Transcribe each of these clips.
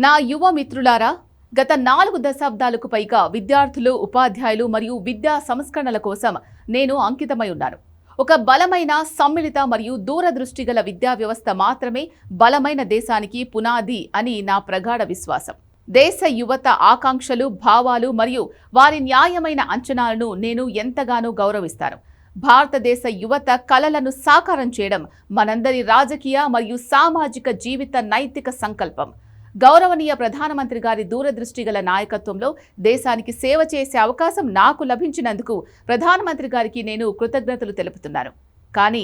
నా యువ మిత్రులారా, గత 4 దశాబ్దాలకు పైగా విద్యార్థులు, ఉపాధ్యాయులు మరియు విద్యా సంస్కరణల కోసం నేను అంకితమై ఉన్నాను. ఒక బలమైన, సమ్మిళిత మరియు దూరదృష్టి గల విద్యా వ్యవస్థ మాత్రమే బలమైన దేశానికి పునాది అని నా ప్రగాఢ విశ్వాసం. దేశ యువత ఆకాంక్షలు, భావాలు మరియు వారి న్యాయమైన అంచనాలను నేను ఎంతగానో గౌరవిస్తాను. భారతదేశ యువత కలలను సాకారం చేయడం మనందరి రాజకీయ మరియు సామాజిక జీవిత నైతిక సంకల్పం. గౌరవనీయ ప్రధానమంత్రి గారి దూరదృష్టి గల నాయకత్వంలో దేశానికి సేవ చేసే అవకాశం నాకు లభించినందుకు ప్రధానమంత్రి గారికి నేను కృతజ్ఞతలు తెలుపుతున్నాను. కానీ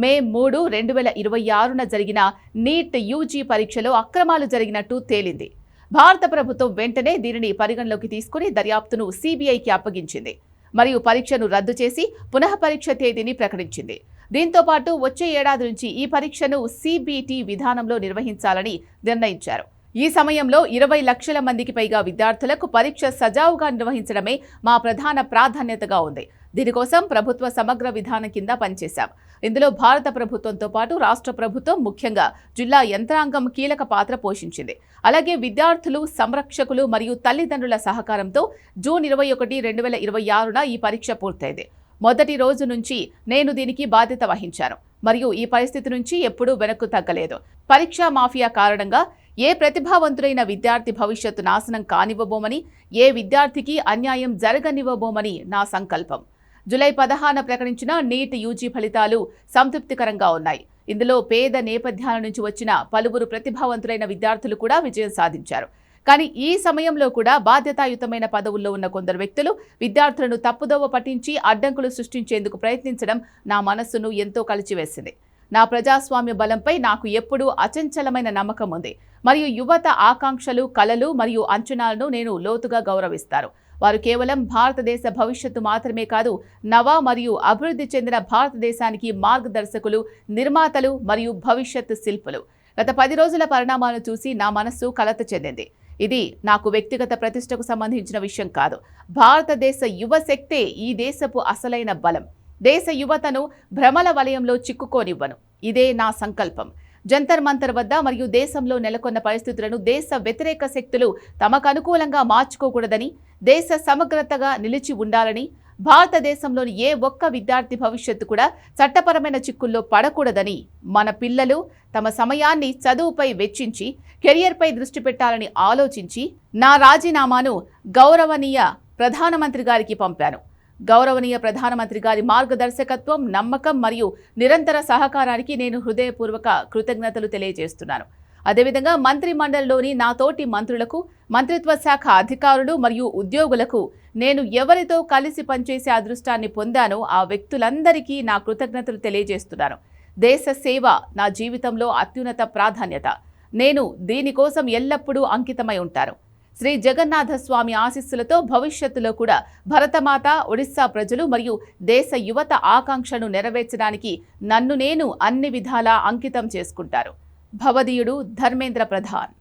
మే 3, 2026న జరిగిన నీట్ యూజీ పరీక్షలో అక్రమాలు జరిగినట్టు తేలింది. భారత ప్రభుత్వం వెంటనే దీనిని పరిగణలోకి తీసుకుని దర్యాప్తును సిబిఐకి అప్పగించింది మరియు పరీక్షను రద్దు చేసి పునః పరీక్ష తేదీని ప్రకటించింది. దీంతో పాటు వచ్చే ఏడాది నుంచి ఈ పరీక్షను సిబిటి విధానంలో నిర్వహించాలని నిర్ణయించారు. ఈ సమయంలో 20 లక్షల మందికి పైగా విద్యార్థులకు పరీక్ష సజావుగా నిర్వహించడమే మా ప్రధాన ప్రాధాన్యతగా ఉంది. దీనికోసం ప్రభుత్వ సమగ్ర విధానం కింద పనిచేశాం. ఇందులో భారత ప్రభుత్వంతో పాటు రాష్ట్ర ప్రభుత్వం, ముఖ్యంగా జిల్లా యంత్రాంగం కీలక పాత్ర పోషించింది. అలాగే విద్యార్థులు, సంరక్షకులు మరియు తల్లిదండ్రుల సహకారంతో జూన్ 21, 2026న ఈ పరీక్ష పూర్తయింది. మొదటి రోజు నుంచి నేను దీనికి బాధ్యత వహించాను మరియు ఈ పరిస్థితి నుంచి ఎప్పుడూ వెనక్కు తగ్గలేదు. పరీక్షా మాఫియా కారణంగా ఏ ప్రతిభావంతుడైన విద్యార్థి భవిష్యత్తు నాశనం కానివ్వబోమని, ఏ విద్యార్థికి అన్యాయం జరగనివ్వబోమని నా సంకల్పం. జూలై 16న ప్రకటించిన నీట్ యూజీ ఫలితాలు సంతృప్తికరంగా ఉన్నాయి. ఇందులో పేద నేపథ్యాల నుంచి వచ్చిన పలువురు ప్రతిభావంతులైన విద్యార్థులు కూడా విజయం సాధించారు. కానీ ఈ సమయంలో కూడా బాధ్యతాయుతమైన పదవుల్లో ఉన్న కొందరు వ్యక్తులు విద్యార్థులను తప్పుదోవ పట్టించి అడ్డంకులు సృష్టించేందుకు ప్రయత్నించడం నా మనస్సును ఎంతో కలిచివేసింది. నా ప్రజాస్వామ్య బలంపై నాకు ఎప్పుడూ అచంచలమైన నమ్మకం ఉంది మరియు యువత ఆకాంక్షలు, కలలు మరియు అంచనాలను నేను లోతుగా గౌరవిస్తాను. వారు కేవలం భారతదేశ భవిష్యత్తు మాత్రమే కాదు, నవ మరియు అభివృద్ధి చెందిన భారతదేశానికి మార్గదర్శకులు, నిర్మాతలు మరియు భవిష్యత్తు శిల్పులు. గత 10 రోజుల పరిణామాలను చూసి నా మనస్సు కలత చెందింది. ఇది నాకు వ్యక్తిగత ప్రతిష్టకు సంబంధించిన విషయం కాదు. భారతదేశ యువశక్తే ఈ దేశపు అసలైన బలం. దేశ యువతను భ్రమల వలయంలో చిక్కుకోనివ్వను. ఇదే నా సంకల్పం. జంతర్ మంతర్ వద్ద మరియు దేశంలో నెలకొన్న పరిస్థితులను దేశ వ్యతిరేక శక్తులు తమకు అనుకూలంగా మార్చుకోకూడదని, దేశ సమగ్రతగా నిలిచి ఉండాలని, భారతదేశంలోని ఏ ఒక్క విద్యార్థి భవిష్యత్తు కూడా చట్టపరమైన చిక్కుల్లో పడకూడదని, మన పిల్లలు తమ సమయాన్ని చదువుపై వెచ్చించి కెరియర్పై దృష్టి పెట్టాలని ఆలోచించి నా రాజీనామాను గౌరవనీయ ప్రధానమంత్రి గారికి పంపాను. గౌరవనీయ ప్రధానమంత్రి గారి మార్గదర్శకత్వం, నమ్మకం మరియు నిరంతర సహకారానికి నేను హృదయపూర్వక కృతజ్ఞతలు తెలియజేస్తున్నాను. అదేవిధంగా మంత్రి మండలిలోని నా తోటి మంత్రులకు, మంత్రిత్వ శాఖ అధికారులు మరియు ఉద్యోగులకు నేను ఎవరితో కలిసి పనిచేసే అదృష్టాన్ని పొందానో ఆ వ్యక్తులందరికీ నా కృతజ్ఞతలు తెలియజేస్తున్నాను. దేశ సేవ నా జీవితంలో అత్యున్నత ప్రాధాన్యత. నేను దీనికోసం ఎల్లప్పుడూ అంకితమై ఉంటాను. శ్రీ జగన్నాథ స్వామి ఆశీస్సులతో భవిష్యత్తులో కూడా భరతమాత, ఒడిశా ప్రజలు మరియు దేశ యువత ఆకాంక్షను నెరవేర్చడానికి నన్ను నేను అన్ని విధాలా అంకితం చేసుకుంటారు. భవదీయుడు ధర్మేంద్ర ప్రధాన్.